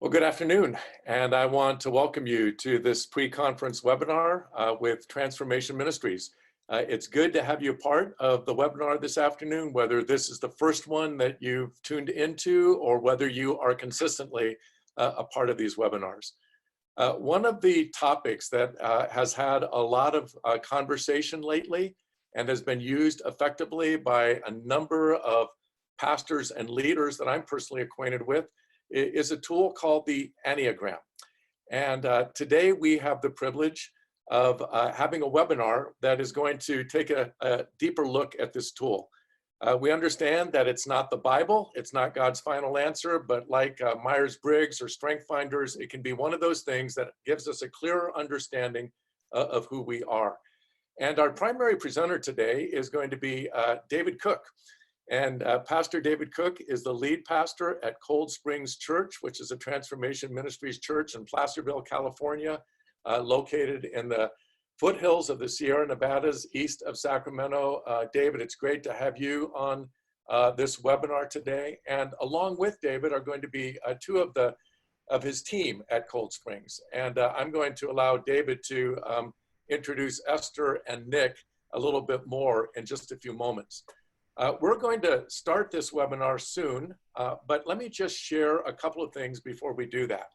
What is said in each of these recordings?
Well, good afternoon, and I want to welcome you to this pre-conference webinar with Transformation Ministries. It's good to have you a part of the webinar this afternoon, whether this is the first one that you've tuned into or whether you are consistently a part of these webinars. One of the topics that has had a lot of conversation lately and has been used effectively by a number of pastors and leaders that I'm personally acquainted with is a tool called the Enneagram. And today we have the privilege of having a webinar that is going to take a deeper look at this tool. We understand that it's not the Bible, it's not God's final answer, but like Myers-Briggs or Strength Finders, it can be one of those things that gives us a clearer understanding of who we are. And our primary presenter today is going to be David Cooke. And Pastor David Cooke is the lead pastor at Cold Springs Church, which is a Transformation Ministries church in Placerville, California, located in the foothills of the Sierra Nevadas east of Sacramento. David, it's great to have you on this webinar today. And along with David are going to be two of his team at Cold Springs. And I'm going to allow David to introduce Esther and Nick a little bit more in just a few moments. We're going to start this webinar soon, but let me just share a couple of things before we do that.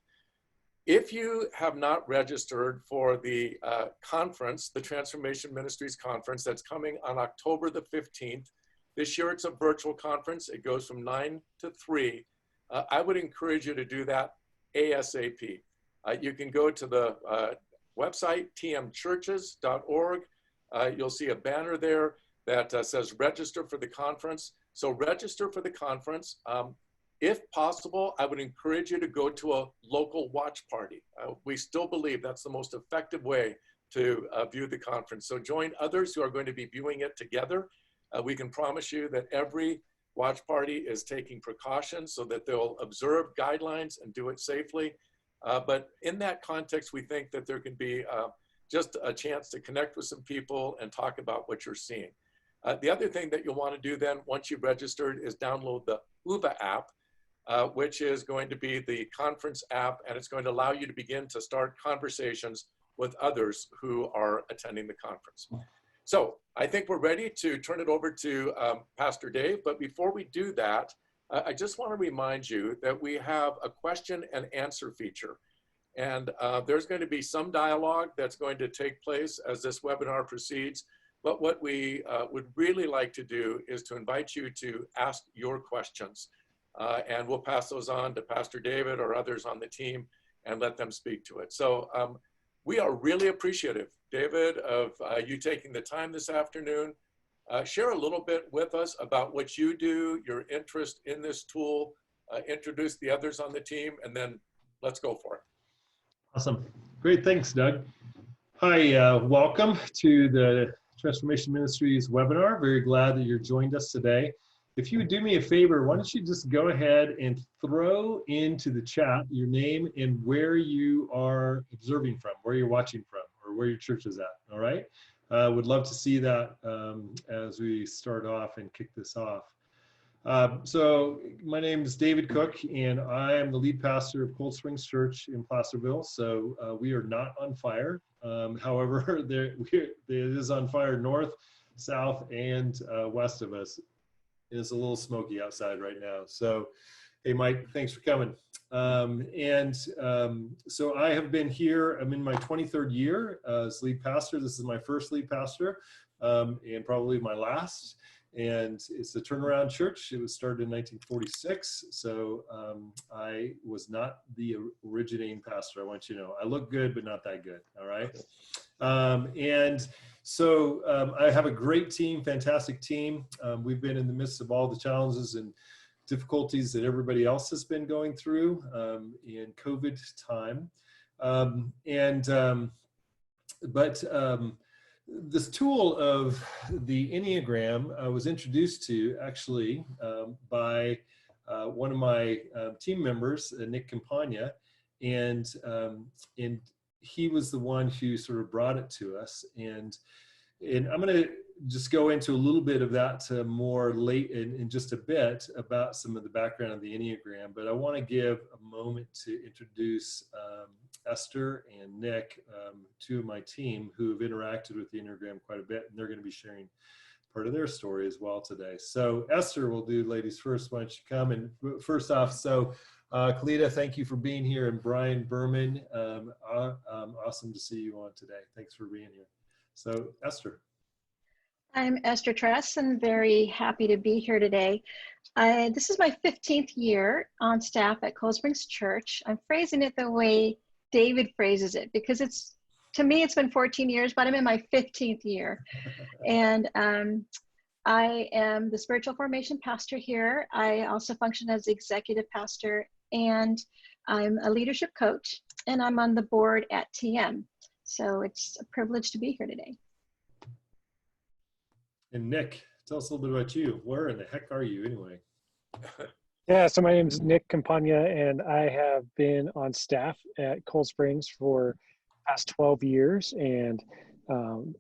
If you have not registered for the conference, the Transformation Ministries Conference that's coming on October the 15th, this year it's a virtual conference. It goes from 9 to 3. I would encourage you to do that ASAP. You can go to the website, tmchurches.org. You'll see a banner there that says register for the conference. So register for the conference. If possible, I would encourage you to go to a local watch party. We still believe that's the most effective way to view the conference. So join others who are going to be viewing it together. We can promise you that every watch party is taking precautions so that they'll observe guidelines and do it safely. But in that context, we think that there can be just a chance to connect with some people and talk about what you're seeing. The other thing that you'll want to do then, once you've registered, is download the UVA app, which is going to be the conference app, and it's going to allow you to begin to start conversations with others who are attending the conference. So I think we're ready to turn it over to Pastor Dave, but before we do that, I just want to remind you that we have a question and answer feature. And there's going to be some dialogue that's going to take place as this webinar proceeds. But what we would really like to do is to invite you to ask your questions. And we'll pass those on to Pastor David or others on the team and let them speak to it. So we are really appreciative, David, of you taking the time this afternoon. Share a little bit with us about what you do, your interest in this tool, introduce the others on the team, and then let's go for it. Awesome. Great. Thanks, Doug. Hi, welcome to the Transformation Ministries webinar. Very glad that you're joined us today. If you would do me a favor, why don't you just go ahead and throw into the chat your name and where you are observing from, where you're watching from, or where your church is at, all right? Would love to see that as we start off and kick this off. So my name is David Cooke, and I am the lead pastor of Cold Springs Church in Placerville. So we are not on fire. However, it is on fire north, south, and west of us. It's a little smoky outside right now. So, hey, Mike, thanks for coming. So I have been here. I'm in my 23rd year as lead pastor. This is my first lead pastor and probably my last. And it's a turnaround church. It was started in 1946. So I was not the originating pastor. I want you to know. I look good, but not that good. All right. So I have a great team, fantastic team. We've been in the midst of all the challenges and difficulties that everybody else has been going through in COVID time. This tool of the Enneagram was introduced to actually by one of my team members, Nick Campagna, and he was the one who sort of brought it to us. And And I'm going to just go into a little bit of that more late in just a bit about some of the background of the Enneagram, but I want to give a moment to introduce Esther and Nick, two of my team who have interacted with the Enneagram quite a bit, and they're going to be sharing part of their story as well today. So Esther, we'll do ladies first. Why don't you come? And first off, so Kalita, thank you for being here, and Brian Berman, awesome to see you on today. Thanks for being here. So Esther. I'm Esther Tress and very happy to be here today. This is my 15th year on staff at Cold Springs Church. I'm phrasing it the way David phrases it because to me it's been 14 years, but I'm in my 15th year. And I am the spiritual formation pastor here. I also function as the executive pastor, and I'm a leadership coach, and I'm on the board at TM. So it's a privilege to be here today. And Nick, tell us a little bit about you. Where in the heck are you anyway? Yeah, so my name is Nick Campagna, and I have been on staff at Cold Springs for the past 12 years, and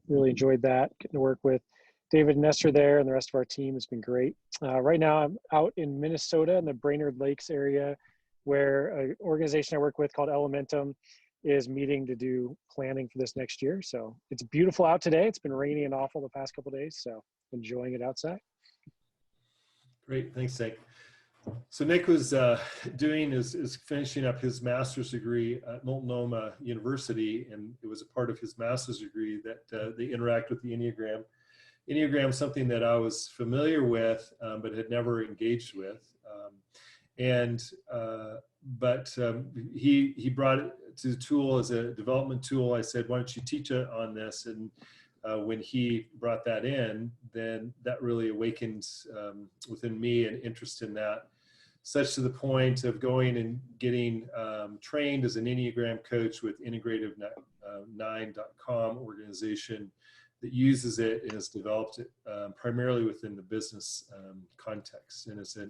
really enjoyed that, getting to work with David and Esther there, and the rest of our team has been great. Right now I'm out in Minnesota in the Brainerd Lakes area, where an organization I work with called Elementum is meeting to do planning for this next year. So it's beautiful out today. It's been rainy and awful the past couple of days, so enjoying it outside. Great, thanks, Nick. So Nick was is finishing up his master's degree at Multnomah University, and it was a part of his master's degree that they interact with the Enneagram. Enneagram is something that I was familiar with, but had never engaged with. But he brought it to the tool as a development tool. I said, why don't you teach on this? And when he brought that in, then that really awakened within me an interest in that, such to the point of going and getting trained as an Enneagram coach with integrative9.com organization that uses it and has developed it primarily within the business context. And it's a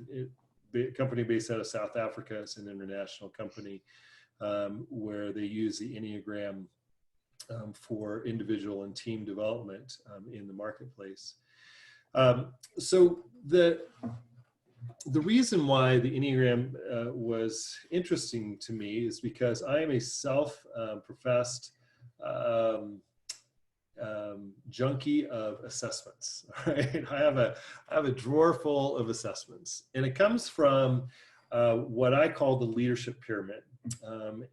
company based out of South Africa. It's an international company where they use the Enneagram for individual and team development in the marketplace. So the reason why the Enneagram was interesting to me is because I am a self-professed junkie of assessments. Right? I have a drawer full of assessments, and it comes from what I call the leadership pyramid.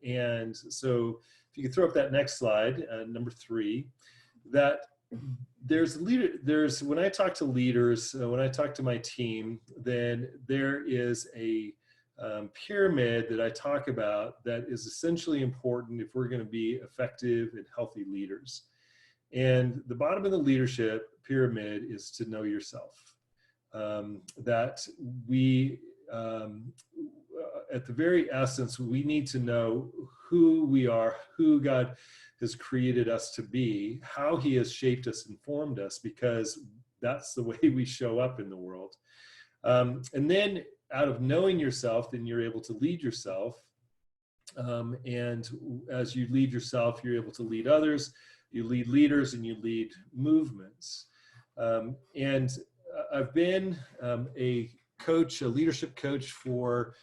And so, if you could throw up that next slide, number 3, that there's when I talk to leaders, when I talk to my team, then there is a pyramid that I talk about that is essentially important if we're going to be effective and healthy leaders. And the bottom of the leadership pyramid is to know yourself. That we, at the very essence, we need to know who we are, who God has created us to be, how he has shaped us and formed us, because that's the way we show up in the world. And then out of knowing yourself, then you're able to lead yourself. And as you lead yourself, you're able to lead others. You lead leaders and you lead movements. And I've been a coach, a leadership coach for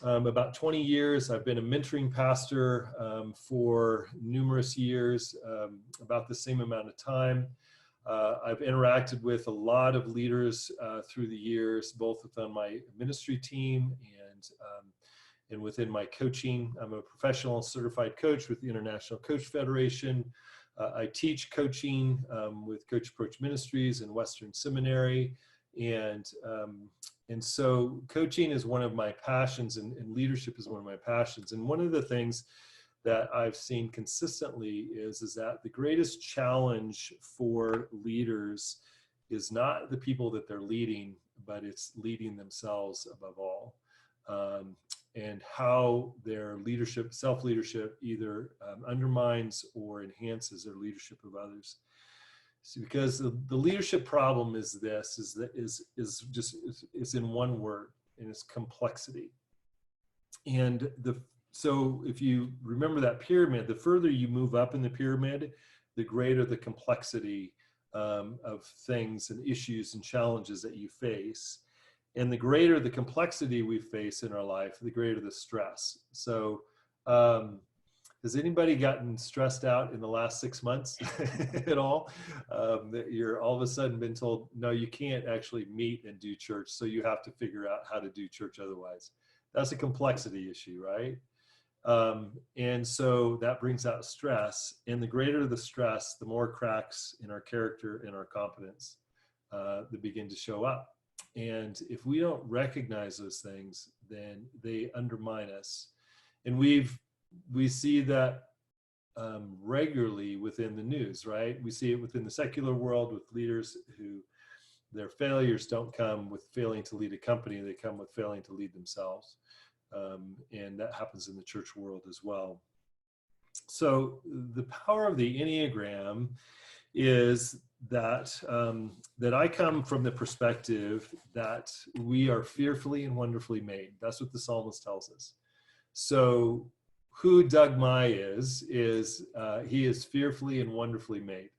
about 20 years. I've been a mentoring pastor for numerous years, about the same amount of time. I've interacted with a lot of leaders through the years, both within my ministry team and within my coaching. I'm a professional certified coach with the International Coach Federation. I teach coaching with Coach Approach Ministries and Western Seminary. And so coaching is one of my passions, and leadership is one of my passions. And one of the things that I've seen consistently is that the greatest challenge for leaders is not the people that they're leading, but it's leading themselves above all. And how their leadership, self-leadership, either undermines or enhances their leadership of others. So because the leadership problem is this, is in one word, and it's complexity. And so if you remember that pyramid, the further you move up in the pyramid, the greater the complexity of things and issues and challenges that you face. And the greater the complexity we face in our life, the greater the stress. So has anybody gotten stressed out in the last 6 months at all? That you're all of a sudden been told, no, you can't actually meet and do church, so you have to figure out how to do church otherwise. That's a complexity issue, right? And so that brings out stress. And the greater the stress, the more cracks in our character and our competence that begin to show up. And if we don't recognize those things, then they undermine us. And we see that regularly within the news, right? We see it within the secular world with leaders who their failures don't come with failing to lead a company, they come with failing to lead themselves. And that happens in the church world as well. So the power of the Enneagram is that that I come from the perspective that we are fearfully and wonderfully made. That's what the psalmist tells us. So who Doug Meye is he is fearfully and wonderfully made.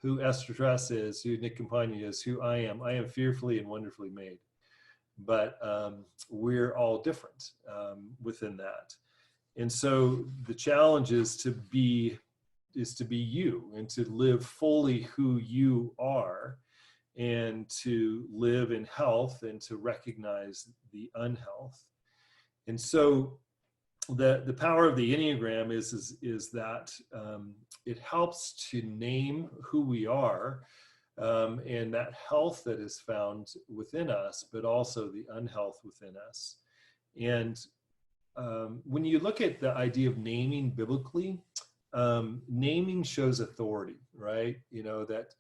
Who Esther Tress is, who Nick Campagna is, who I am fearfully and wonderfully made. But we're all different within that. And so the challenge is to be you and to live fully who you are and to live in health and to recognize the unhealth. And so the power of the Enneagram is that it helps to name who we are and that health that is found within us, but also the unhealth within us. And when you look at the idea of naming biblically, naming shows authority, right? You know, that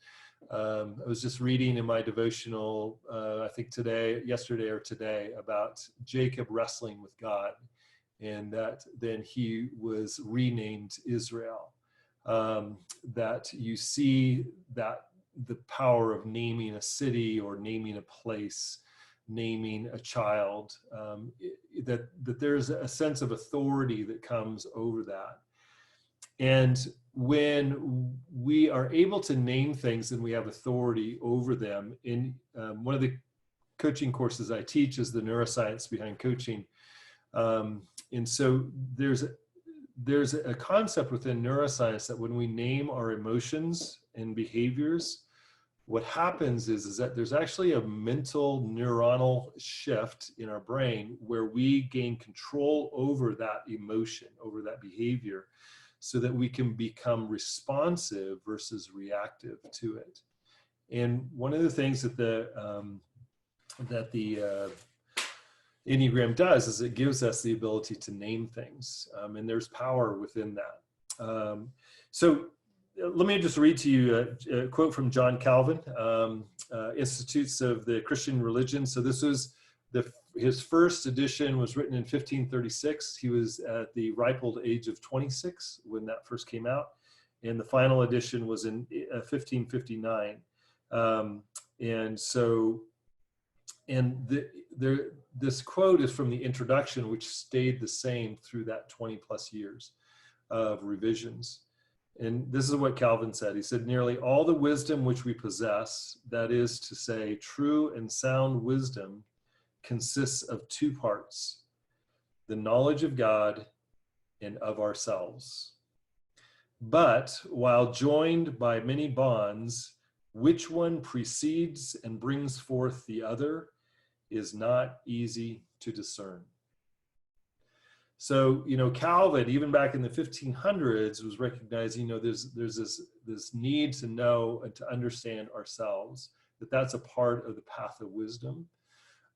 I was just reading in my devotional, I think yesterday or today, about Jacob wrestling with God, and that then he was renamed Israel. That you see that the power of naming a city or naming a place, naming a child, that there's a sense of authority that comes over that. And when we are able to name things and we have authority over them, in one of the coaching courses I teach is the neuroscience behind coaching. And so there's a concept within neuroscience that when we name our emotions and behaviors, what happens is that there's actually a mental neuronal shift in our brain where we gain control over that emotion, over that behavior, so that we can become responsive versus reactive to it. And one of the things that the Enneagram does is it gives us the ability to name things, and there's power within that. So let me just read to you a quote from John Calvin, Institutes of the Christian Religion. So this was his first edition was written in 1536. He was at the ripe old age of 26 when that first came out. And the final edition was in 1559. This quote is from the introduction, which stayed the same through that 20 plus years of revisions. And this is what Calvin said. He said, nearly all the wisdom which we possess, that is to say, true and sound wisdom, consists of two parts: the knowledge of God and of ourselves. But while joined by many bonds, which one precedes and brings forth the other is not easy to discern. So, Calvin, even back in the 1500s, was recognizing, there's this need to know and to understand ourselves, that's a part of the path of wisdom.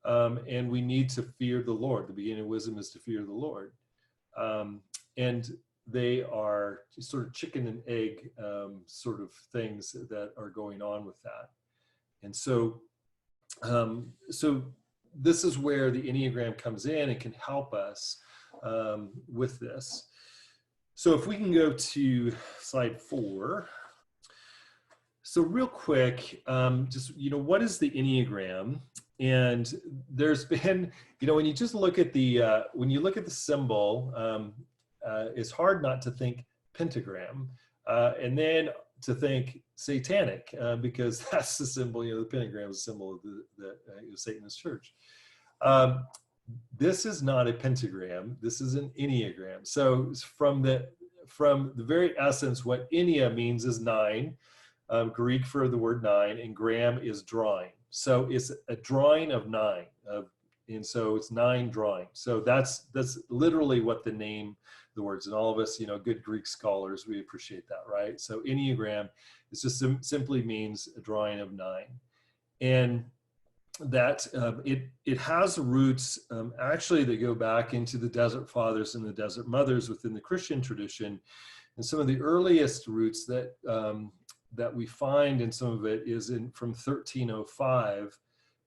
And we need to fear the Lord. The beginning of wisdom is to fear the Lord. And they are sort of chicken and egg sort of things that are going on with that. And so, this is where the Enneagram comes in and can help us with this. So if we can go to slide 4. So real quick, what is the Enneagram? And there's been, when you just look at the symbol, it's hard not to think pentagram, and then to think satanic because that's the symbol, the pentagram is a symbol of the Satanist church. This is not a pentagram. This is an Enneagram. So from the very essence, what Ennea means is 9, Greek for the word 9, and gram is drawing. So it's a drawing of 9, and so it's 9 drawing. So that's literally what the name, the words, and all of us, good Greek scholars, we appreciate that, right? So Enneagram is just simply means a drawing of 9, and that it has roots actually that go back into the Desert Fathers and the Desert Mothers within the Christian tradition, and some of the earliest roots that that we find in some of it is from 1305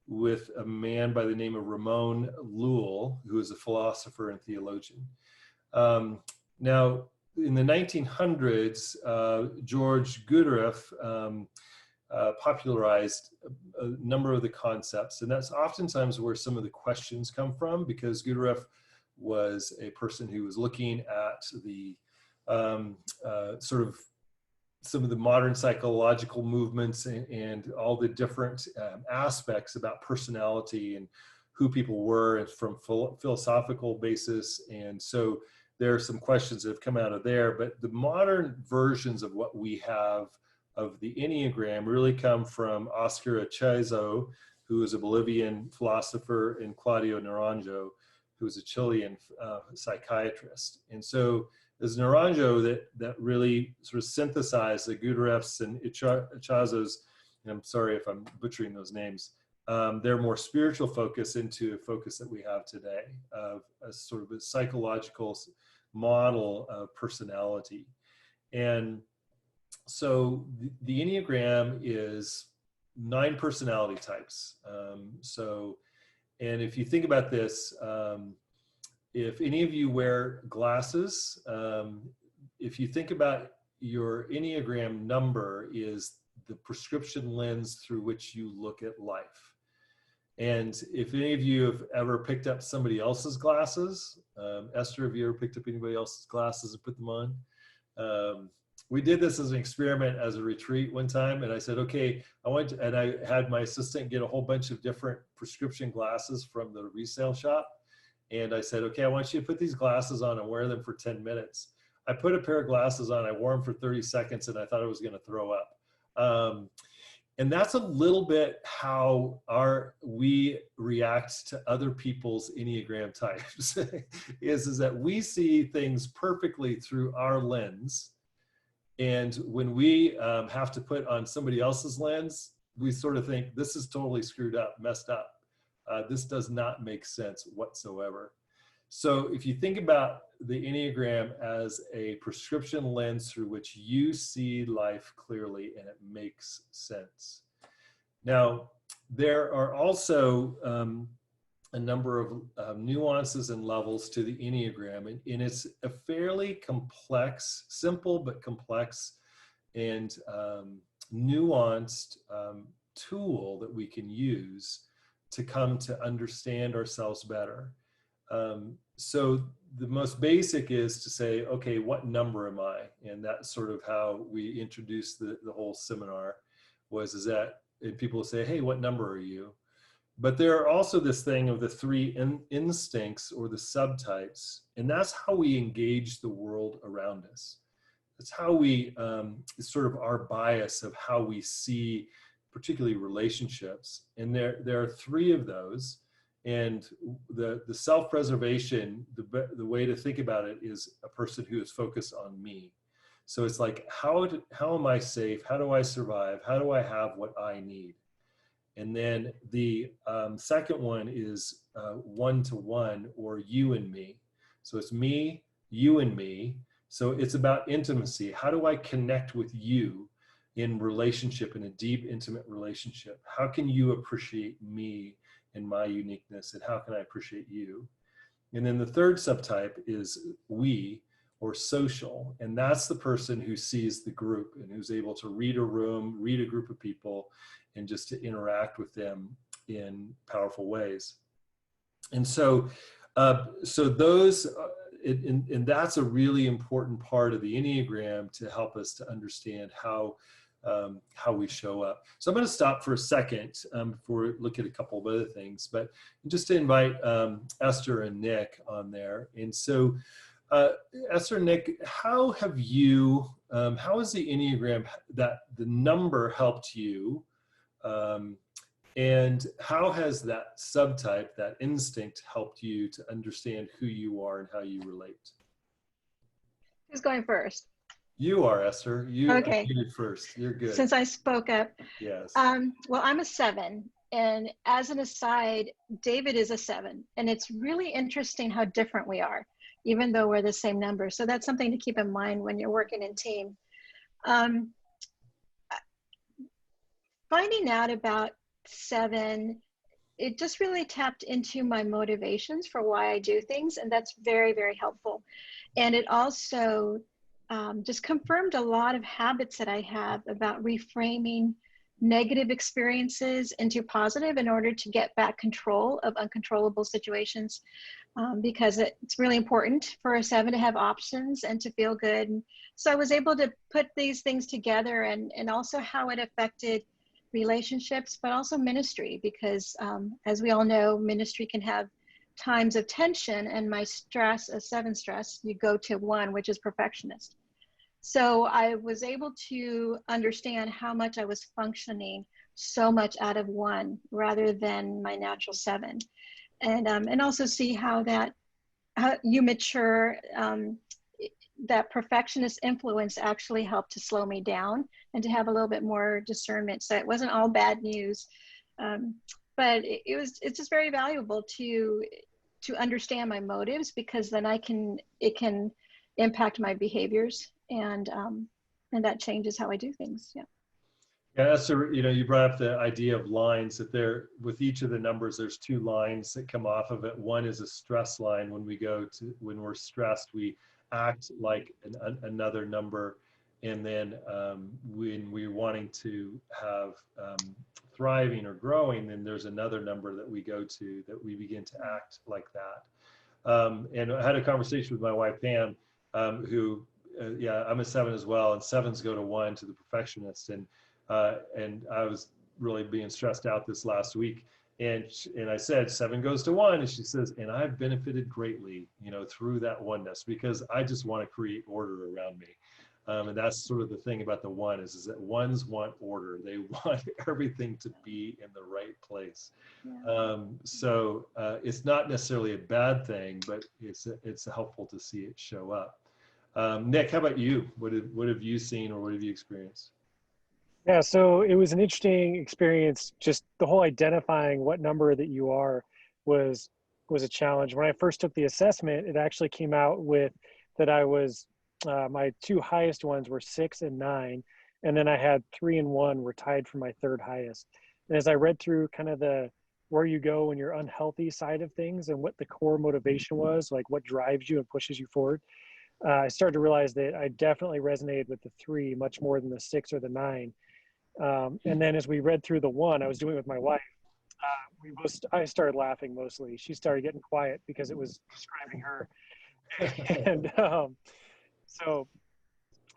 with a man by the name of Ramon Lull, who is a philosopher and theologian. Now, in the 1900s, George Gurdjieff popularized a number of the concepts, and that's oftentimes where some of the questions come from, because Gurdjieff was a person who was looking at the sort of some of the modern psychological movements and all the different aspects about personality and who people were, and from philosophical basis. And so there are some questions that have come out of there, but the modern versions of what we have of the Enneagram really come from Oscar Achazo, who is a Bolivian philosopher, and Claudio Naranjo, who is a Chilean psychiatrist. And so there's Naranjo that really sort of synthesized the Gurdjieff's and Achazo's, and I'm sorry if I'm butchering those names, their more spiritual focus into a focus that we have today of a sort of a psychological model of personality. And so the Enneagram is 9 personality types. And if you think about this, if any of you wear glasses, if you think about your Enneagram number is the prescription lens through which you look at life. And if any of you have ever picked up somebody else's glasses, Esther, have you ever picked up anybody else's glasses and put them on? We did this as an experiment as a retreat one time, and I said, okay, and I had my assistant get a whole bunch of different prescription glasses from the resale shop. And I said, okay, I want you to put these glasses on and wear them for 10 minutes. I put a pair of glasses on, I wore them for 30 seconds, and I thought I was going to throw up. And that's a little bit how we react to other people's Enneagram types, is that we see things perfectly through our lens. And when we have to put on somebody else's lens, we sort of think, this is totally screwed up, messed up. This does not make sense whatsoever. So if you think about the Enneagram as a prescription lens through which you see life clearly and it makes sense. Now, there are also a number of nuances and levels to the Enneagram, and it's a fairly complex, simple but complex and nuanced tool that we can use to come to understand ourselves better. So the most basic is to say, okay, what number am I? And that's sort of how we introduced the whole seminar, and people say, hey, what number are you? But there are also this thing of the 3 instincts or the subtypes, and that's how we engage the world around us. It's how we, it's sort of our bias of how we see particularly relationships. And there are 3 of those. And the self-preservation, the way to think about it is a person who is focused on me. So it's like, how am I safe? How do I survive? How do I have what I need? And then the second one is one-to-one, or you and me. So it's me, you and me. So it's about intimacy. How do I connect with you in relationship, in a deep, intimate relationship? How can you appreciate me and my uniqueness, and how can I appreciate you? And then the third subtype is we, or social, and that's the person who sees the group and who's able to read a room, read a group of people, and just to interact with them in powerful ways. And so, those, and that's a really important part of the Enneagram to help us to understand how how we show up. So I'm going to stop for a second before we look at a couple of other things, but just to invite Esther and Nick on there. And so Esther and Nick, how has the Enneagram, that the number helped you? And how has that subtype, that instinct, helped you to understand who you are and how you relate? Who's going first? You are, Esther. You Okay. unmuted first. You're good. Since I spoke up. Yes. Well, I'm a 7. And as an aside, David is a 7. And it's really interesting how different we are, even though we're the same number. So that's something to keep in mind when you're working in team. Finding out about 7, it just really tapped into my motivations for why I do things. And that's very, very helpful. And it also just confirmed a lot of habits that I have about reframing negative experiences into positive in order to get back control of uncontrollable situations, because it's really important for a 7 to have options and to feel good. And so I was able to put these things together, and also how it affected relationships, but also ministry, because as we all know, ministry can have times of tension, and my stress, a 7 stress, you go to 1, which is perfectionist. So I was able to understand how much I was functioning so much out of 1 rather than my natural 7, and also see how you mature. That perfectionist influence actually helped to slow me down and to have a little bit more discernment. So it wasn't all bad news, but it's just very valuable to understand my motives, because then it can impact my behaviors, and that changes how I do things. Yeah. Yeah, Esther, you brought up the idea of lines, that with each of the numbers, there's 2 lines that come off of it. One is a stress line. When we're stressed, we act like another number. And then when we're wanting to have thriving or growing, then there's another number that we go to, that we begin to act like that. And I had a conversation with my wife, Pam, who, I'm a 7 as well, and 7s go to 1, to the perfectionist. And I was really being stressed out this last week. And I said, 7 goes to 1. And she says, and I've benefited greatly, through that oneness, because I just want to create order around me. And that's sort of the thing about the 1 is that 1s want order. They want everything to be in the right place. Yeah. So it's not necessarily a bad thing, but it's helpful to see it show up. Nick, how about you? What have you seen, or what have you experienced? Yeah, so it was an interesting experience. Just the whole identifying what number that you are was a challenge. When I first took the assessment, it actually came out with that I was, my 2 highest ones were 6 and 9. And then I had 3 and 1 were tied for my 3rd highest. And as I read through kind of where you go when you're unhealthy side of things, and what the core motivation was, like what drives you and pushes you forward, I started to realize that I definitely resonated with the 3 much more than the 6 or the 9. And then as we read through the 1, I was doing it with my wife. I started laughing mostly. She started getting quiet because it was describing her. And so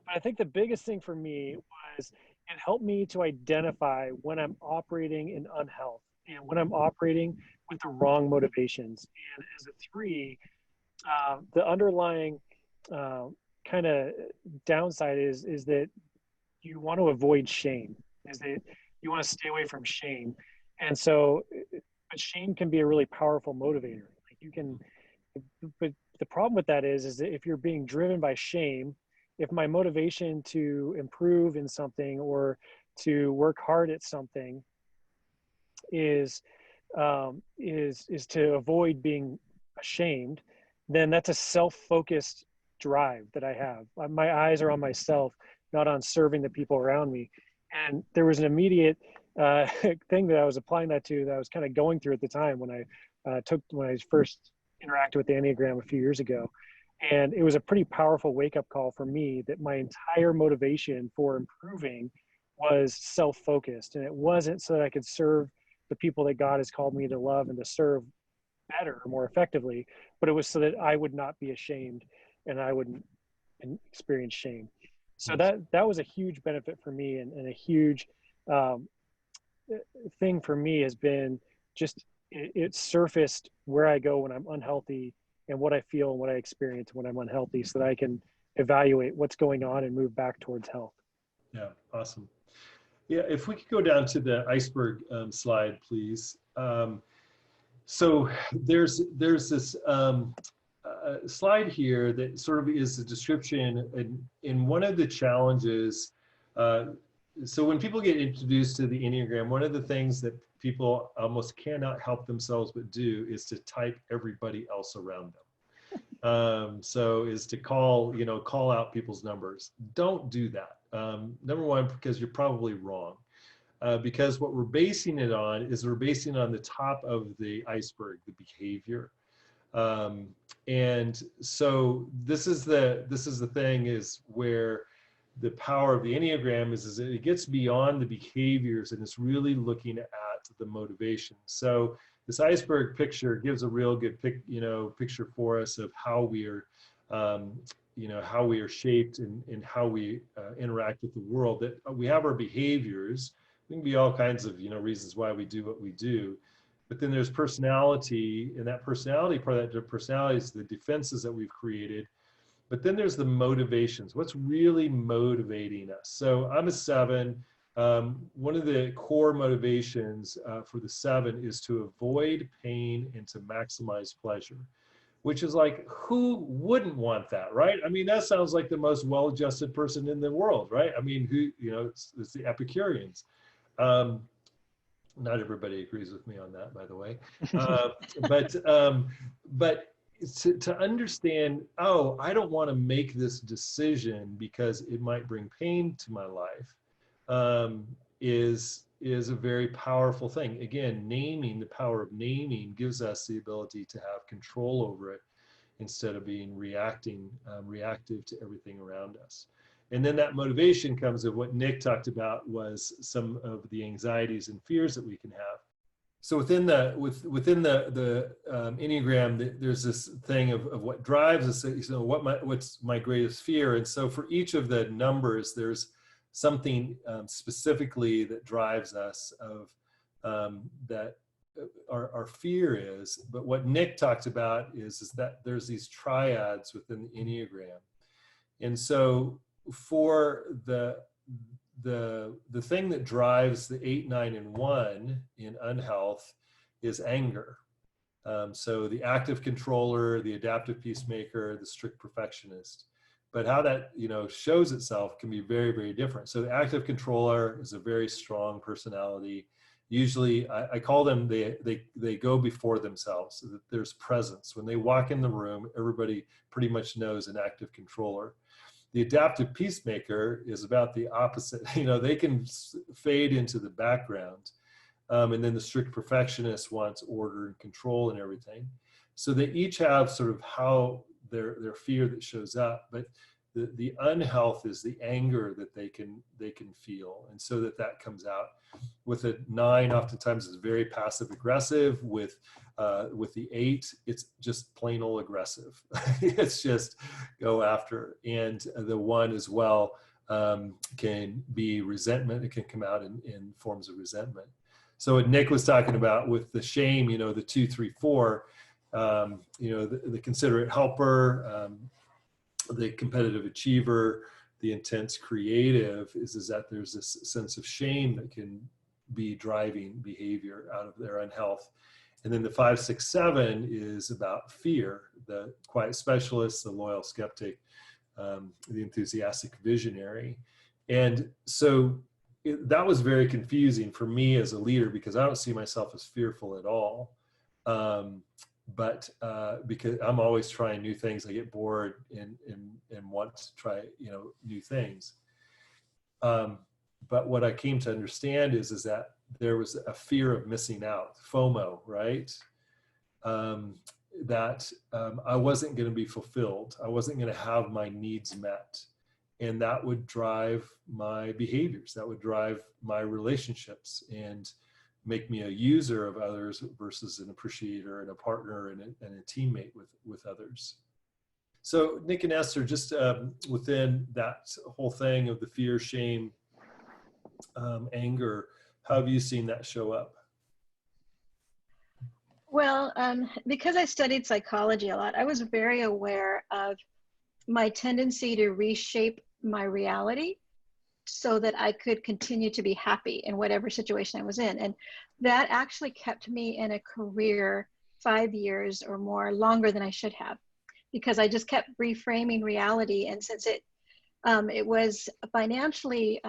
I think the biggest thing for me was it helped me to identify when I'm operating in unhealth and when I'm operating with the wrong motivations. And as a 3, the underlying kind of downside is that you want to avoid shame, is that you want to stay away from shame. And so, but shame can be a really powerful motivator. Like you can, but the problem with that is that if you're being driven by shame, if my motivation to improve in something or to work hard at something is to avoid being ashamed, then that's a self-focused drive that I have. My eyes are on myself, not on serving the people around me. And there was an immediate thing that I was applying that to, that I was kind of going through at the time when I first interacted with the Enneagram a few years ago. And it was a pretty powerful wake-up call for me that my entire motivation for improving was self-focused. And it wasn't so that I could serve the people that God has called me to love and to serve better, more effectively, but it was so that I would not be ashamed and I wouldn't experience shame. So that was a huge benefit for me, and a huge um, thing for me has been just it surfaced where I go when I'm unhealthy and what I feel and what I experience when I'm unhealthy, so that I can evaluate what's going on and move back towards health. Yeah, awesome. Yeah, if we could go down to the iceberg slide, please. So there's this slide here that sort of is a description in one of the challenges. So when people get introduced to the Enneagram, one of the things that people almost cannot help themselves but do is to type everybody else around them. So is to call out people's numbers. Don't do that. Number one, because you're probably wrong. Because what we're basing it on is we're basing it on the top of the iceberg, the behavior. And so this is the thing, is where the power of the Enneagram is that it gets beyond the behaviors and it's really looking at the motivation. So this iceberg picture gives a real good picture for us of how we are, how we are shaped and how we interact with the world. That we have our behaviors. There can be all kinds of reasons why we do what we do, but then there's personality, and that personality part of that personality is the defenses that we've created. But then there's the motivations. What's really motivating us? So I'm a 7. One of the core motivations for the 7 is to avoid pain and to maximize pleasure, which is like, who wouldn't want that, right? I mean, that sounds like the most well-adjusted person in the world, right? I mean, it's the Epicureans. Not everybody agrees with me on that, by the way. But to understand, oh, I don't want to make this decision because it might bring pain to my life, is a very powerful thing. Again, the power of naming gives us the ability to have control over it instead of being reactive to everything around us. And then that motivation comes of what Nick talked about, was some of the anxieties and fears that we can have. So within the Enneagram, there's this thing of what drives us. What's my greatest fear? And so for each of the numbers, there's something specifically that drives us that our fear is. But what Nick talked about is that there's these triads within the Enneagram, and so for the thing that drives the 8, 9, and 1 in unhealth is anger. So the active controller, the adaptive peacemaker, the strict perfectionist. But how that shows itself can be very, very different. So the active controller is a very strong personality. Usually, I call them, they go before themselves. So that there's presence. When they walk in the room, everybody pretty much knows an active controller. The adaptive peacemaker is about the opposite. They can fade into the background. And then the strict perfectionist wants order and control and everything. So they each have sort of how their fear that shows up, but the unhealth is the anger that they can feel. And so that comes out. With a 9, oftentimes is very passive aggressive. With the 8, it's just plain old aggressive. It's just go after. And the 1 as well can be resentment. It can come out in forms of resentment. So what Nick was talking about with the shame, the 2, 3, 4, the considerate helper, the competitive achiever, the intense creative is that there's this sense of shame that can be driving behavior out of their unhealth. And then the 5, 6, 7 is about fear, the quiet specialist, the loyal skeptic, the enthusiastic visionary. And so that was very confusing for me as a leader, because I don't see myself as fearful at all. But because I'm always trying new things, I get bored and want to try new things. But what I came to understand is that there was a fear of missing out, FOMO, right? That I wasn't going to be fulfilled. I wasn't going to have my needs met. And that would drive my behaviors. That would drive my relationships and make me a user of others versus an appreciator and a partner and a teammate with others. So Nick and Esther, just within that whole thing of the fear, shame, anger, how have you seen that show up? Well, because I studied psychology a lot, I was very aware of my tendency to reshape my reality so that I could continue to be happy in whatever situation I was in. And that actually kept me in a career 5 years or more longer than I should have, because I just kept reframing reality. And since it was a financially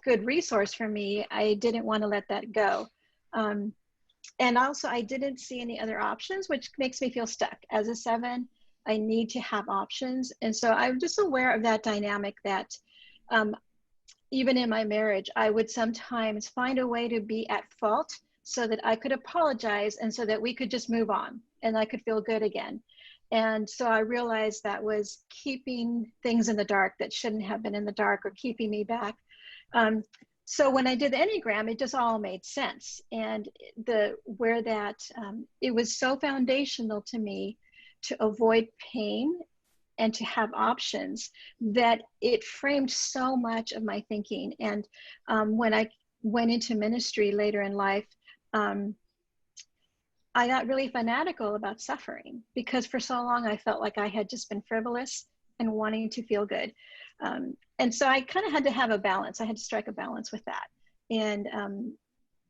good resource for me, I didn't want to let that go. And also I didn't see any other options, which makes me feel stuck. As a 7, I need to have options. And so I'm just aware of that dynamic that even in my marriage, I would sometimes find a way to be at fault so that I could apologize and so that we could just move on and I could feel good again. And so I realized that was keeping things in the dark that shouldn't have been in the dark, or keeping me back. So when I did the Enneagram, it just all made sense. And it was so foundational to me to avoid pain and to have options, that it framed so much of my thinking. And when I went into ministry later in life, I got really fanatical about suffering, because for so long I felt like I had just been frivolous and wanting to feel good. And so I kind of had to have a balance. I had to strike a balance with that. And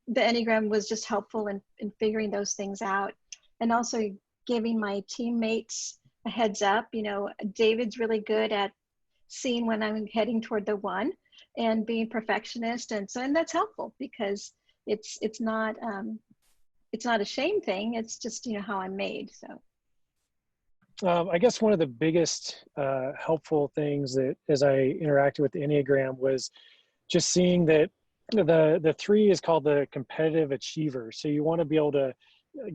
the Enneagram was just helpful in figuring those things out, and also giving my teammates a heads up. You know, David's really good at seeing when I'm heading toward the 1 and being perfectionist. And that's helpful, because it's not a shame thing. It's just, you know, how I'm made. So. I guess one of the biggest helpful things that, as I interacted with the Enneagram, was just seeing that the 3 is called the competitive achiever. So you want to be able to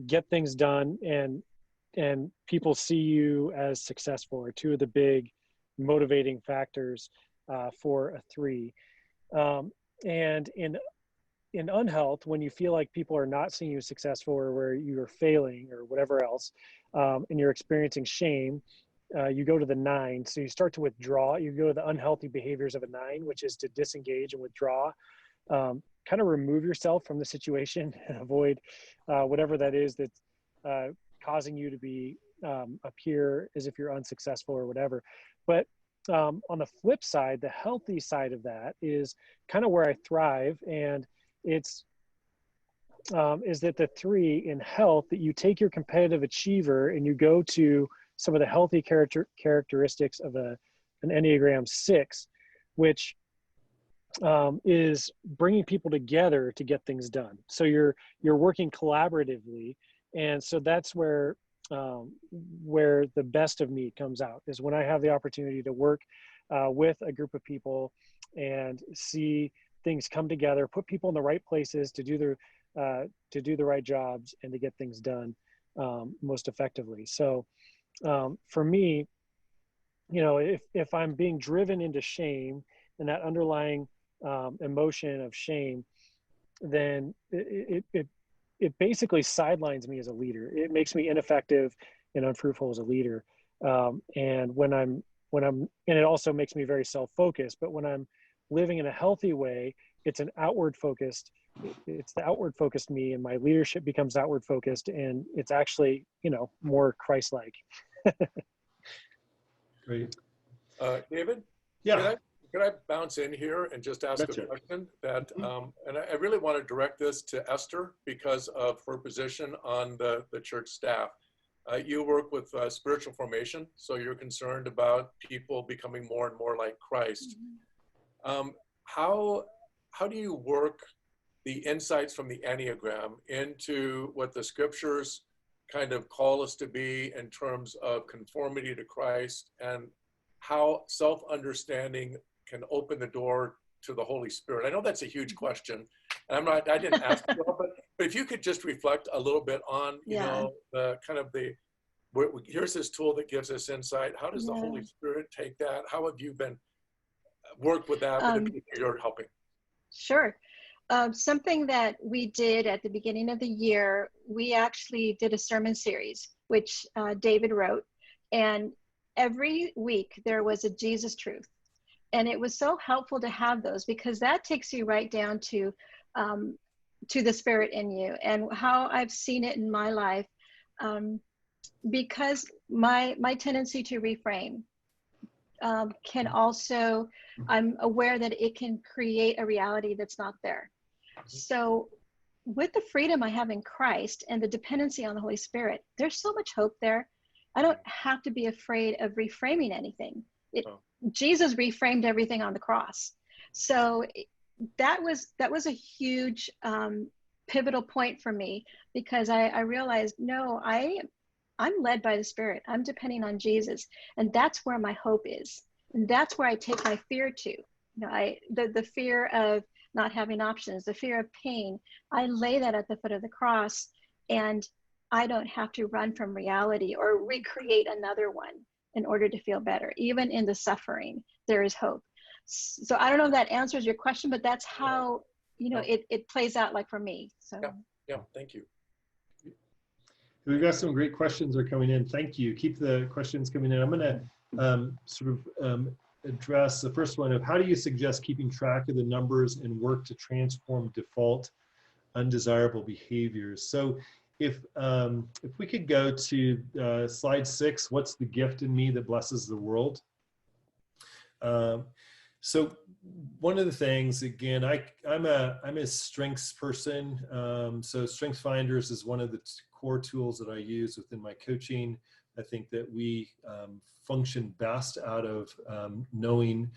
get things done, and people see you as successful, are 2 of the big motivating factors for a 3. And in unhealth, when you feel like people are not seeing you successful, or where you are failing or whatever else, and you're experiencing shame, you go to the 9. So you start to withdraw. You go to the unhealthy behaviors of a 9, which is to disengage and withdraw, kind of remove yourself from the situation and avoid whatever that is that's causing you to be appear as if you're unsuccessful or whatever. But on the flip side, the healthy side of that is kind of where I thrive. And it's is that the 3 in health, that you take your competitive achiever and you go to some of the healthy characteristics of an Enneagram 6, which is bringing people together to get things done. So you're working collaboratively, and so that's where the best of me comes out, is when I have the opportunity to work with a group of people and see things come together, put people in the right places to do the right jobs and to get things done most effectively. So for me, you know, if I'm being driven into shame and that underlying emotion of shame, then it basically sidelines me as a leader. It makes me ineffective and unfruitful as a leader. And when I'm, and it also makes me very self-focused, but when I'm living in a healthy way, it's the outward focused me, and my leadership becomes outward focused, and it's actually, you know, more Christ-like. Great. David? Yeah. Could I bounce in here and just ask a question that, and I really want to direct this to Esther because of her position on the church staff. You work with spiritual formation, so you're concerned about people becoming more and more like Christ. How do you work the insights from the Enneagram into what the scriptures kind of call us to be in terms of conformity to Christ, and how self-understanding can open the door to the Holy Spirit? I know that's a huge question, and I didn't ask you all, but if you could just reflect a little bit on, you know, the kind of here's this tool that gives us insight. How does the Holy Spirit take that? How have you been worked with that with the people you're helping? Sure. Something that we did at the beginning of the year, we actually did a sermon series, which David wrote. And every week there was a Jesus truth. And it was so helpful to have those, because that takes you right down to the spirit in you, and how I've seen it in my life. Because my tendency to reframe can also, I'm aware that it can create a reality that's not there. So with the freedom I have in Christ and the dependency on the Holy Spirit, there's so much hope there. I don't have to be afraid of reframing anything. Jesus reframed everything on the cross. So that was a huge pivotal point for me, because I realized, no, I'm led by the Spirit. I'm depending on Jesus, and that's where my hope is, and that's where I take my fear to. You know, the fear of not having options, the fear of pain, I lay that at the foot of the cross, and I don't have to run from reality or recreate another one in order to feel better. Even in the suffering, there is hope. So I don't know if that answers your question, but that's how, you know, it plays out, like for me. So yeah, thank you. We've got some great questions that are coming in. Thank you. Keep the questions coming in. I'm going to address the first one of, how do you suggest keeping track of the numbers and work to transform default undesirable behaviors? So if we could go to slide 6, what's the gift in me that blesses the world? So one of the things, again, I'm a strengths person. So Strengths Finders is one of the core tools that I use within my coaching. I think that we function best out of knowing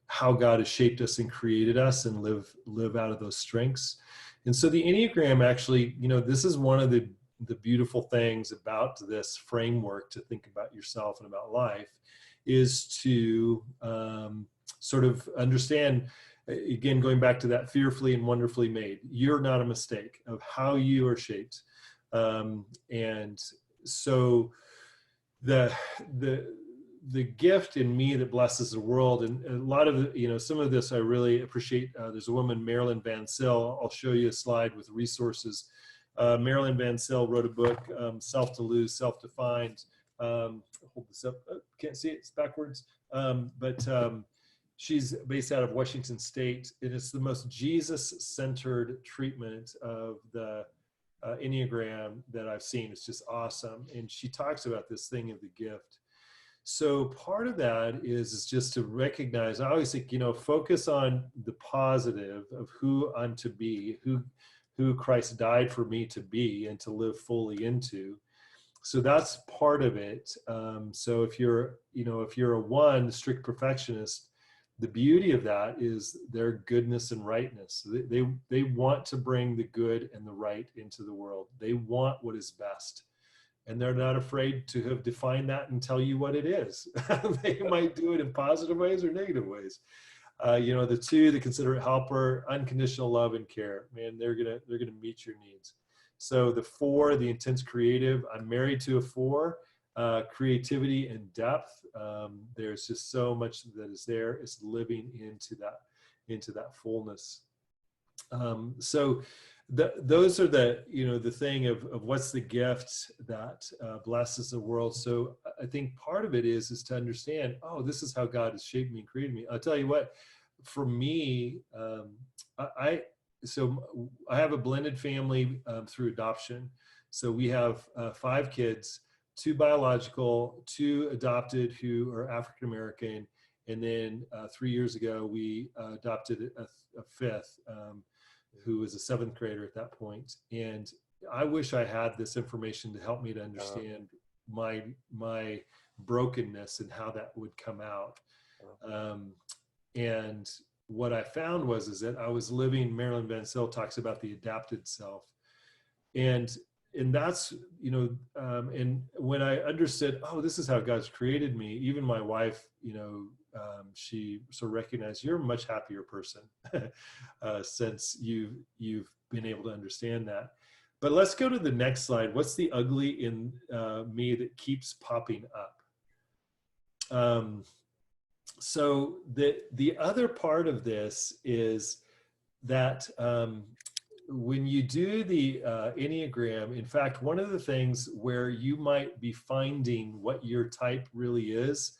how God has shaped us and created us, and live out of those strengths. And so the Enneagram, actually, you know, this is one of the beautiful things about this framework to think about yourself and about life, is to sort of understand, again, going back to that fearfully and wonderfully made. You're not a mistake of how you are shaped. And so the gift in me that blesses the world, and a lot of, you know, some of this I really appreciate. There's a woman, Marilyn Van Zyl. I'll show you a slide with resources. Marilyn Van Zyl wrote a book, Self to Lose, Self-Defined. Hold this up. Oh, can't see it, it's backwards. But she's based out of Washington State, and it's the most Jesus-centered treatment of the Enneagram that I've seen. It's just awesome. And she talks about this thing of the gift. So part of that is just to recognize, I always think, you know, focus on the positive of who I'm to be, who Christ died for me to be and to live fully into. So that's part of it. So if you're a 1, strict perfectionist, the beauty of that is their goodness and rightness. They want to bring the good and the right into the world. They want what is best. And they're not afraid to have defined that and tell you what it is. They might do it in positive ways or negative ways. You know, the 2, the considerate helper, unconditional love and care. Man, they're gonna meet your needs. So the 4, the intense creative. I'm married to a 4. Creativity and depth. There's just so much that is there. It's living into that fullness. So those are the thing of what's the gift that blesses the world. So I think part of it is to understand, oh, this is how God has shaped me and created me. I'll tell you what, for me, I have a blended family through adoption. So we have 5 kids, 2 biological, 2 adopted who are African American, and then 3 years ago we adopted a 5th who was a 7th grader at that point. And I wish I had this information to help me to understand my brokenness and how that would come out. And what I found is that I was living, Marilyn Van Zyl talks about the adapted self. And that's, you know, and when I understood, oh, this is how God's created me, even my wife, you know, she sort of recognized, you're a much happier person since you've been able to understand that. But let's go to the next slide. What's the ugly in me that keeps popping up? So the other part of this is that when you do the Enneagram, in fact, one of the things where you might be finding what your type really is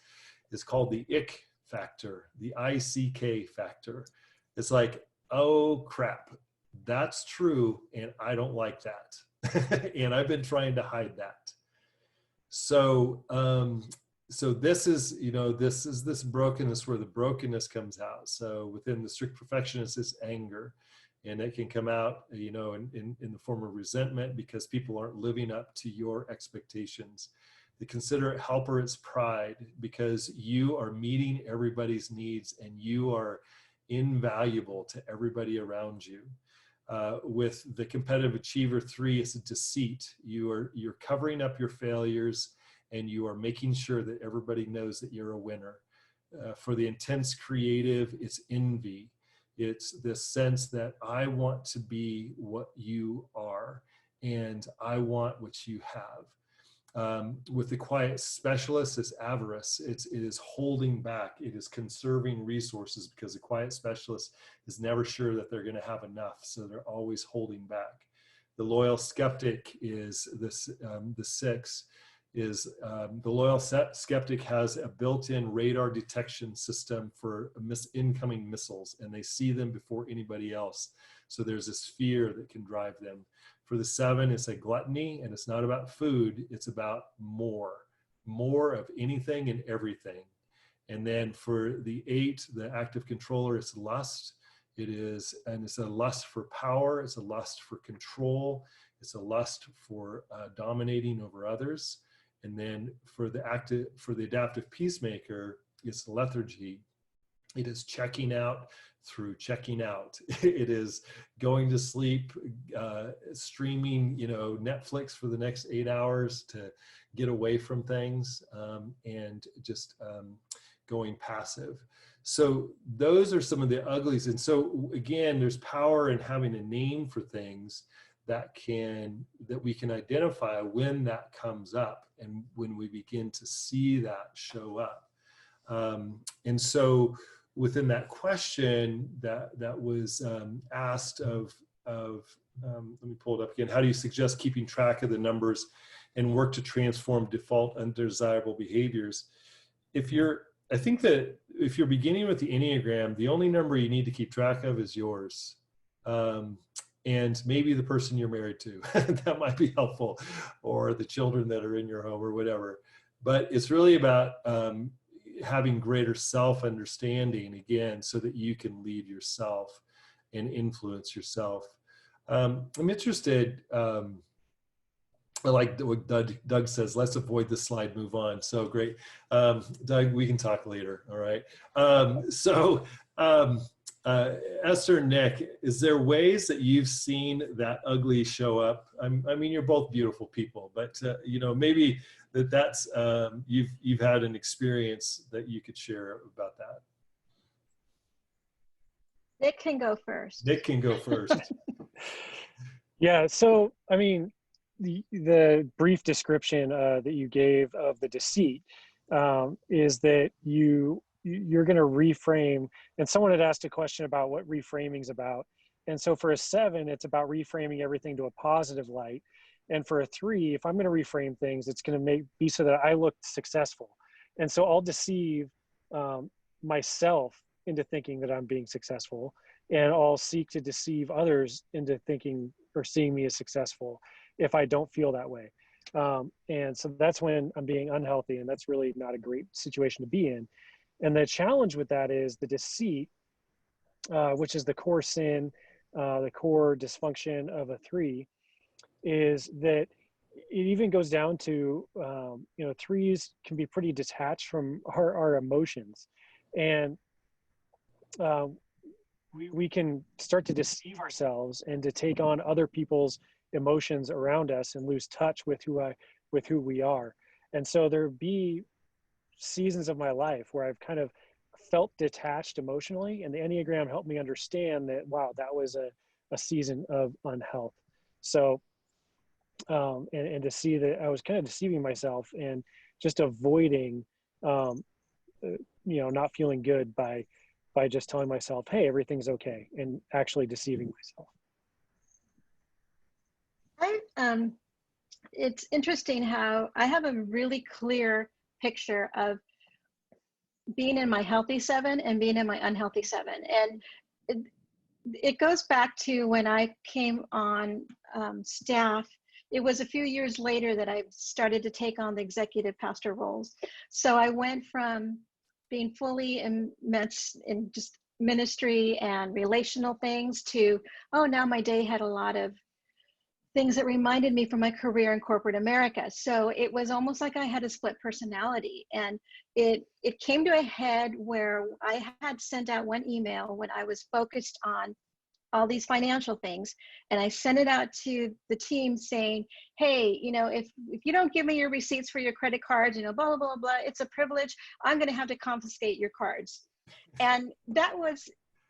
called the ick factor, the ICK factor. It's like, oh crap, that's true, and I don't like that. And I've been trying to hide that. So, so this is, this brokenness where the brokenness comes out. So within the strict perfectionist is anger, and it can come out, in the form of resentment because people aren't living up to your expectations. The considerate helper is pride because you are meeting everybody's needs and you are invaluable to everybody around you. With the competitive achiever 3, it's a deceit. You're covering up your failures and you are making sure that everybody knows that you're a winner. For the intense creative, it's envy. It's this sense that I want to be what you are and I want what you have. With the quiet specialist, it's avarice. It is holding back. It is conserving resources because the quiet specialist is never sure that they're going to have enough, so they're always holding back. The loyal skeptic is this. The 6 is the loyal skeptic has a built-in radar detection system for incoming missiles, and they see them before anybody else. So there's this fear that can drive them. For the 7, it's a gluttony, and it's not about food, it's about more of anything and everything. And then for the 8, the active controller, it's lust. It's a lust for power, it's a lust for control, it's a lust for dominating over others. And then for the adaptive peacemaker, it's lethargy. It is checking out through checking out. It is going to sleep, streaming, Netflix for the next 8 hours to get away from things, and just going passive. So those are some of the uglies. And so again, there's power in having a name for things that we can identify when that comes up and when we begin to see that show up. And so within that question that was asked of let me pull it up again, how do you suggest keeping track of the numbers and work to transform default undesirable behaviors? I think that if you're beginning with the Enneagram, the only number you need to keep track of is yours. And maybe the person you're married to, that might be helpful, or the children that are in your home or whatever. But it's really about having greater self-understanding, again, so that you can lead yourself and influence yourself. I'm interested, I like what Doug says, let's avoid the slide, move on. So great. Doug, we can talk later, all right? Esther and Nick, is there ways that you've seen that ugly show up? I mean, you're both beautiful people, but maybe that's you've had an experience that you could share about that. Nick can go first. Nick can go first. Yeah. So, I mean, the brief description that you gave of the deceit is that you're going to reframe, and someone had asked a question about what reframing is about. And so for a 7, it's about reframing everything to a positive light. And for a 3, if I'm going to reframe things, it's going to be so that I look successful. And so I'll deceive myself into thinking that I'm being successful, and I'll seek to deceive others into thinking or seeing me as successful if I don't feel that way. And so that's when I'm being unhealthy, and that's really not a great situation to be in. And the challenge with that is the deceit, which is the core sin, the core dysfunction of a 3, is that it even goes down to, 3s can be pretty detached from our emotions. And we can start to deceive ourselves and to take on other people's emotions around us and lose touch with who we are. And so there be seasons of my life where I've kind of felt detached emotionally, and the Enneagram helped me understand that, wow, that was a season of unhealth. So, and to see that I was kind of deceiving myself and just avoiding, not feeling good by just telling myself, hey, everything's okay, and actually deceiving myself. it's interesting how I have a really clear picture of being in my healthy 7 and being in my unhealthy 7. And it goes back to when I came on staff. It was a few years later that I started to take on the executive pastor roles. So I went from being fully immersed in just ministry and relational things to, oh, now my day had a lot of things that reminded me from my career in corporate America. So it was almost like I had a split personality. And it came to a head where I had sent out one email when I was focused on all these financial things. And I sent it out to the team saying, hey, you know, if you don't give me your receipts for your credit cards, you know, blah, blah, blah, blah, it's a privilege. I'm going to have to confiscate your cards. And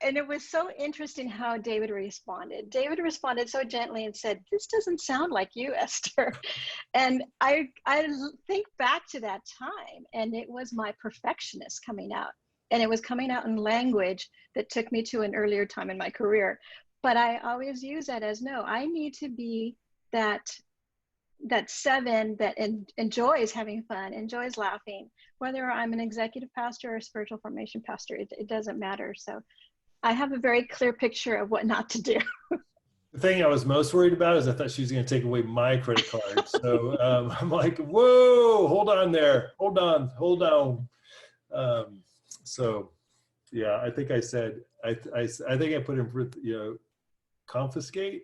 it was so interesting how David responded. David responded so gently and said, this doesn't sound like you, Esther. And I think back to that time, and it was my perfectionist coming out. And it was coming out in language that took me to an earlier time in my career. But I always use that as, no, I need to be that 7 that enjoys having fun, enjoys laughing, whether I'm an executive pastor or a spiritual formation pastor, it doesn't matter. So I have a very clear picture of what not to do. The thing I was most worried about is I thought she was going to take away my credit card. So I'm like, whoa, hold on there. Hold on. So yeah, I think I said, I think I put in, you know, confiscate.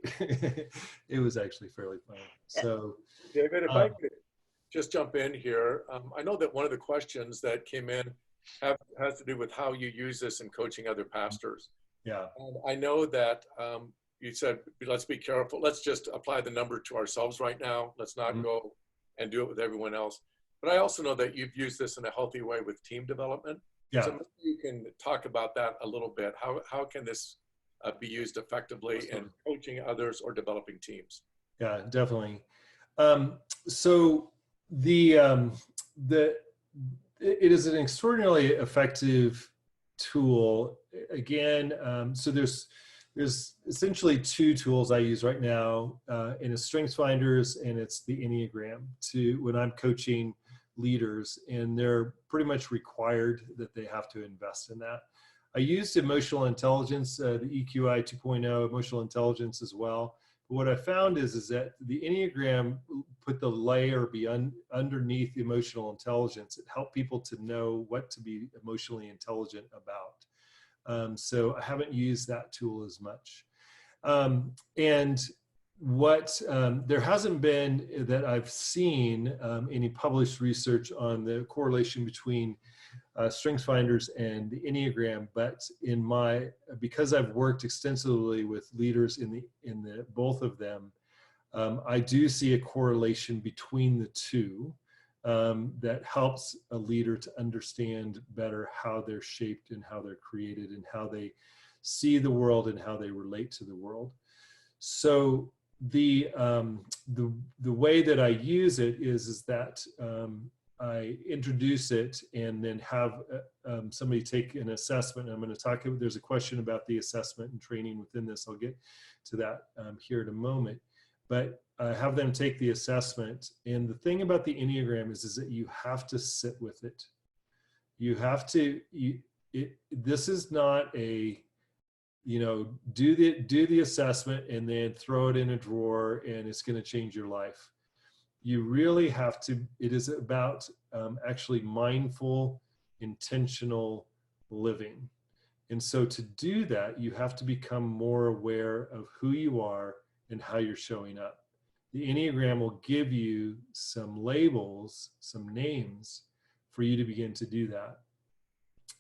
It was actually fairly funny. So David, if I could just jump in here, I know that one of the questions that came in has to do with how you use this in coaching other pastors. yeah. And I know that you said, let's be careful. Let's just apply the number to ourselves right now. Let's not go and do it with everyone else. But I also know that you've used this in a healthy way with team development. Yeah. So maybe you can talk about that a little bit. How can this be used effectively in coaching others or developing teams? Yeah, definitely. So it is an extraordinarily effective tool. Again, so there's essentially 2 tools I use right now, and it's Strengths Finders and it's the Enneagram when I'm coaching leaders, and they're pretty much required that they have to invest in that. I used emotional intelligence, the EQI 2.0, emotional intelligence as well. But what I found is that the Enneagram put the layer underneath emotional intelligence. It helped people to know what to be emotionally intelligent about. So I haven't used that tool as much. And what there hasn't been that I've seen any published research on the correlation between Strengths Finders and the Enneagram, but because I've worked extensively with leaders in both of them, I do see a correlation between the 2 that helps a leader to understand better how they're shaped and how they're created and how they see the world and how they relate to the world. So the way that I use it is that I introduce it and then have somebody take an assessment. I'm going to talk, there's a question about the assessment and training within this. I'll get to that here in a moment. But have them take the assessment. And the thing about the Enneagram is that you have to sit with it. You have to, this is not a, you know, do the assessment and then throw it in a drawer and it's going to change your life. You really have to, it is about actually mindful, intentional living. And so to do that, you have to become more aware of who you are and how you're showing up. The Enneagram will give you some labels, some names for you to begin to do that.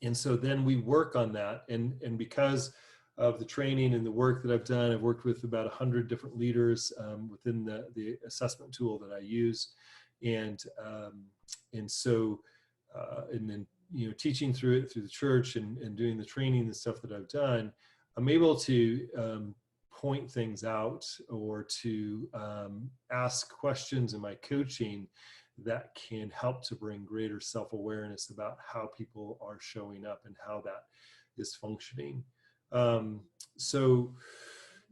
And so then we work on that. And because of the training and the work that I've done, I've worked with about 100 different leaders within the assessment tool that I use. And so, and then, you know, teaching through it through the church and doing the training and stuff that I've done, I'm able to point things out or to ask questions in my coaching that can help to bring greater self-awareness about how people are showing up and how that is functioning. So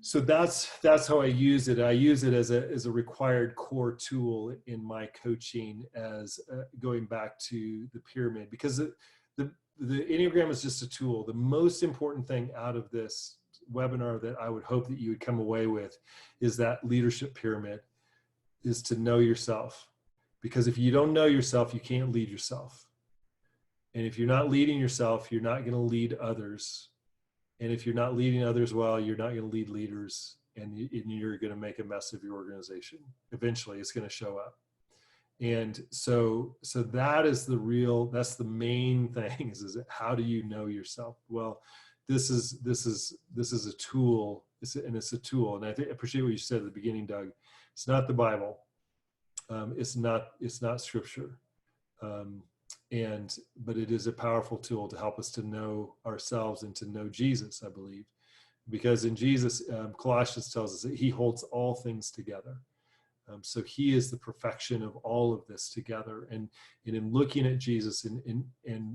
So that's how I use it. I use it as a required core tool in my coaching, as going back to the pyramid, because the Enneagram is just a tool. The most important thing out of this webinar that I would hope that you would come away with is that leadership pyramid, is to know yourself. Because if you don't know yourself, you can't lead yourself. And if you're not leading yourself, you're not going to lead others. And if you're not leading others well, you're not going to lead leaders, and you're going to make a mess of your organization. Eventually, it's going to show up. And so that is that's the main thing is how do you know yourself? Well, this is a tool, it's a tool. And I appreciate what you said at the beginning, Doug. It's not the Bible. It's not scripture. But it is a powerful tool to help us to know ourselves and to know Jesus, I believe. Because in Jesus, Colossians tells us that he holds all things together. So he is the perfection of all of this together. And in looking at Jesus and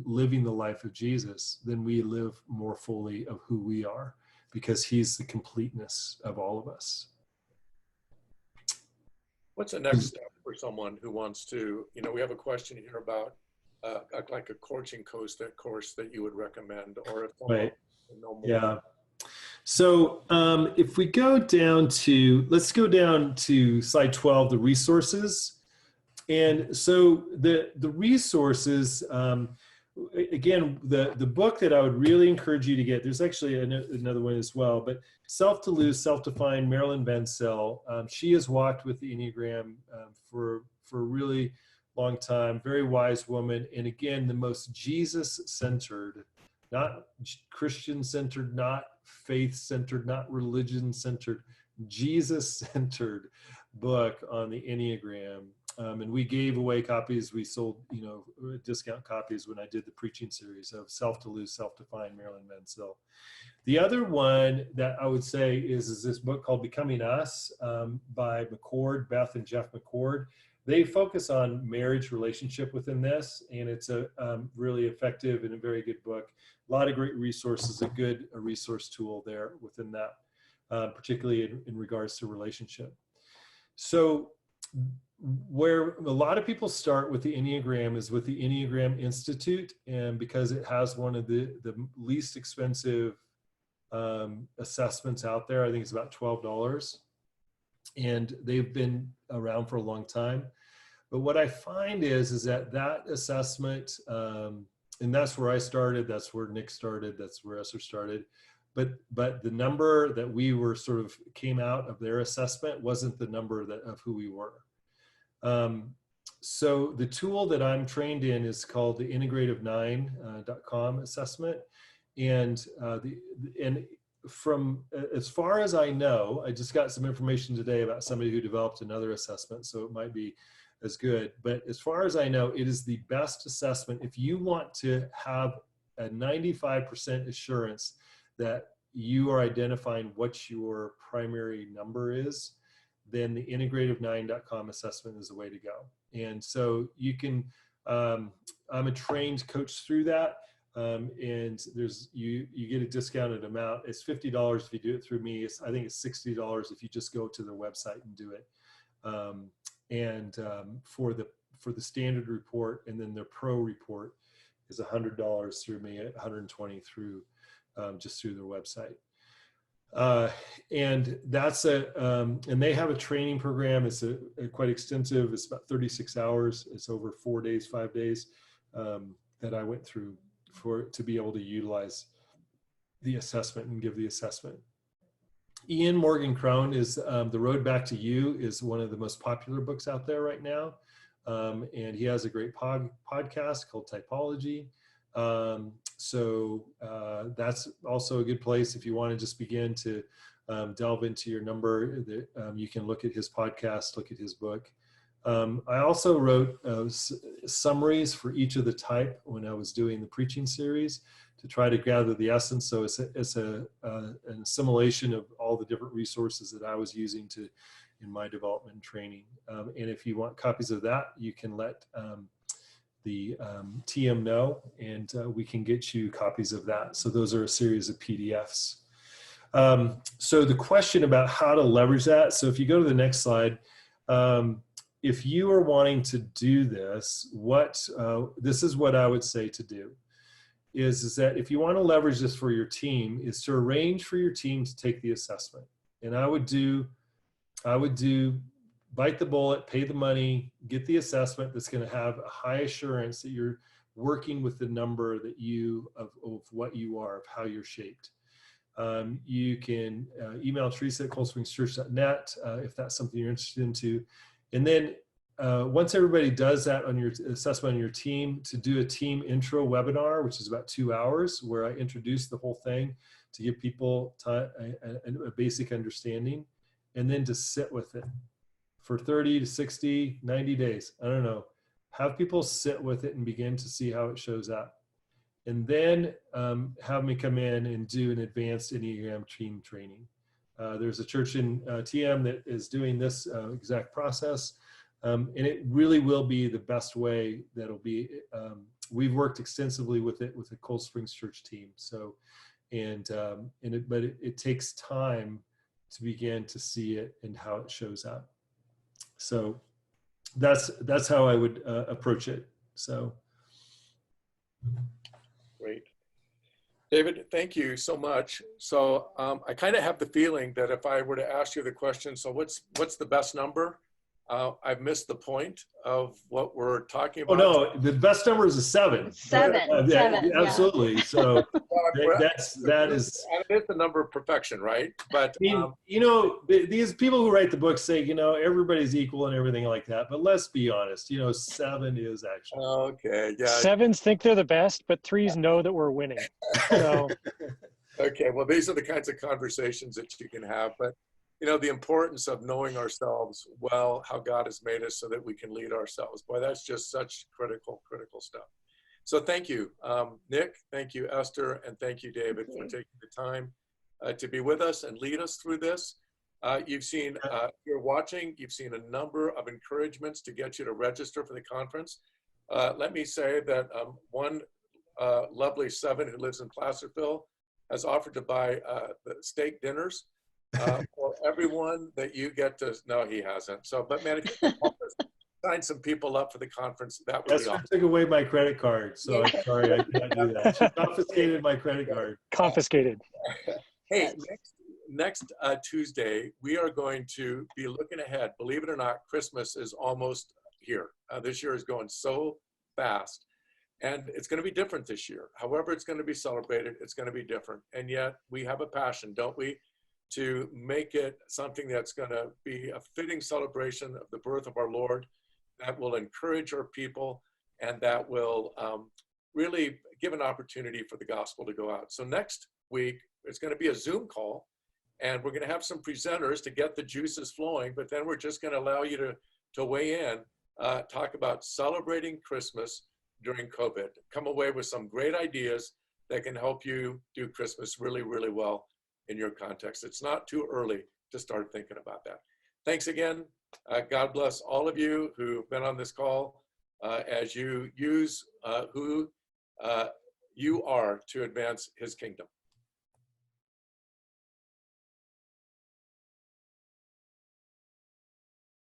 living the life of Jesus, then we live more fully of who we are, because he's the completeness of all of us. What's the next step for someone who wants to, we have a question here about like a coaching course that you would recommend, or if someone Right. know more. Yeah. So if we go down to, let's go down to slide 12, the resources. And so the resources, again, the book that I would really encourage you to get, there's actually another one as well, but Self to Lose, Self-Defined, Marilyn Bensell. She has walked with the Enneagram for a really long time, very wise woman. And again, the most Jesus-centered, not Christian-centered, not faith-centered, not religion-centered, Jesus-centered book on the Enneagram. And we gave away copies. We sold, discount copies when I did the preaching series of Self to Lose, Self-Defined, Marilyn Bensell. The other one that I would say is this book called Becoming Us by McCord, Beth and Jeff McCord. They focus on marriage relationship within this, and it's a really effective and a very good book. A lot of great resources, a resource tool there within that, particularly in regards to relationship. So where a lot of people start with the Enneagram is with the Enneagram Institute, and because it has one of the least expensive assessments out there. I think it's about $12. And they've been around for a long time. But what I find is that assessment, and that's where I started, that's where Nick started, that's where Esther started. But the number that we were sort of came out of their assessment wasn't the number of who we were. So the tool that I'm trained in is called the integrative9.com assessment. And from as far as I know, I just got some information today about somebody who developed another assessment, so it might be as good. But as far as I know, it is the best assessment if you want to have a 95% assurance that you are identifying what your primary number is. Then the integrative9.com assessment is the way to go. And so you can, I'm a trained coach through that. And there's, you get a discounted amount. It's $50 if you do it through me. I think it's $60 if you just go to their website and do it. For the standard report, and then their pro report is $100 through me, $120 through, just through their website. And that's and they have a training program. It's quite extensive. It's about 36 hours. It's over 4 days, 5 days, that I went through to be able to utilize the assessment and give the assessment. Ian Morgan Crone is The Road Back to You is one of the most popular books out there right now. And he has a great podcast called Typology. So that's also a good place if you want to just begin to delve into your number. You can look at his podcast, look at his book. I also wrote summaries for each of the type when I was doing the preaching series to try to gather the essence. So it's an assimilation of all the different resources that I was using in my development and training. And if you want copies of that, you can let the TM know, and we can get you copies of that. So those are a series of PDFs. So the question about how to leverage that. So if you go to the next slide, if you are wanting to do this, this is what I would say to do. Is that if you want to leverage this for your team, is to arrange for your team to take the assessment. And I would do bite the bullet, pay the money, get the assessment that's going to have a high assurance that you're working with the number that of what you are, of how you're shaped. You can email Teresa at coldspringschurch.net if that's something you're interested into. And then once everybody does that on your assessment on your team, to do a team intro webinar, which is about 2 hours, where I introduce the whole thing to give people a basic understanding, and then to sit with it for 30 to 60, 90 days. I don't know. Have people sit with it and begin to see how it shows up. And then have me come in and do an advanced Enneagram team training. There's a church in TM that is doing this exact process. And it really will be the best way that'll be. We've worked extensively with it with the Cold Springs Church team. So, but it takes time to begin to see it and how it shows up. So that's how I would approach it. So. Great. David, thank you so much. So I kind of have the feeling that if I were to ask you the question, so what's the best number? I've missed the point of what we're talking about. Oh no, the best number is a 7. Seven. Absolutely. So that is. And it is the number of perfection, right? But I mean, these people who write the book say, everybody's equal and everything like that. But let's be honest, 7 is actually. Okay. Yeah. 7s think they're the best, but 3s know that we're winning. So. Okay. Well, these are the kinds of conversations that you can have, but. The importance of knowing ourselves well, how God has made us so that we can lead ourselves. Boy, that's just such critical stuff. So thank you, Nick. Thank you, Esther. And thank you, David, for taking the time to be with us and lead us through this. You've seen, if you're watching, you've seen a number of encouragements to get you to register for the conference. Let me say that one lovely 7 who lives in Placerville has offered to buy the steak dinners for everyone that you get to. No, he hasn't. So, but man, if you can help us sign some people up for the conference, that would be awesome. Took away my credit card, so I'm sorry I can't do that. She confiscated my credit card. Confiscated. Hey, next Tuesday, we are going to be looking ahead. Believe it or not, Christmas is almost here. This year is going so fast. And it's going to be different this year. However it's going to be celebrated, it's going to be different. And yet we have a passion, don't we, to make it something that's going to be a fitting celebration of the birth of our Lord, that will encourage our people, and that will really give an opportunity for the gospel to go out. So next week, it's going to be a Zoom call, and we're going to have some presenters to get the juices flowing, but then we're just going to allow you to weigh in, talk about celebrating Christmas during COVID. Come away with some great ideas that can help you do Christmas really, really well in your context. It's not too early to start thinking about that. Thanks again. God bless all of you who've been on this call as you use who you are to advance his kingdom.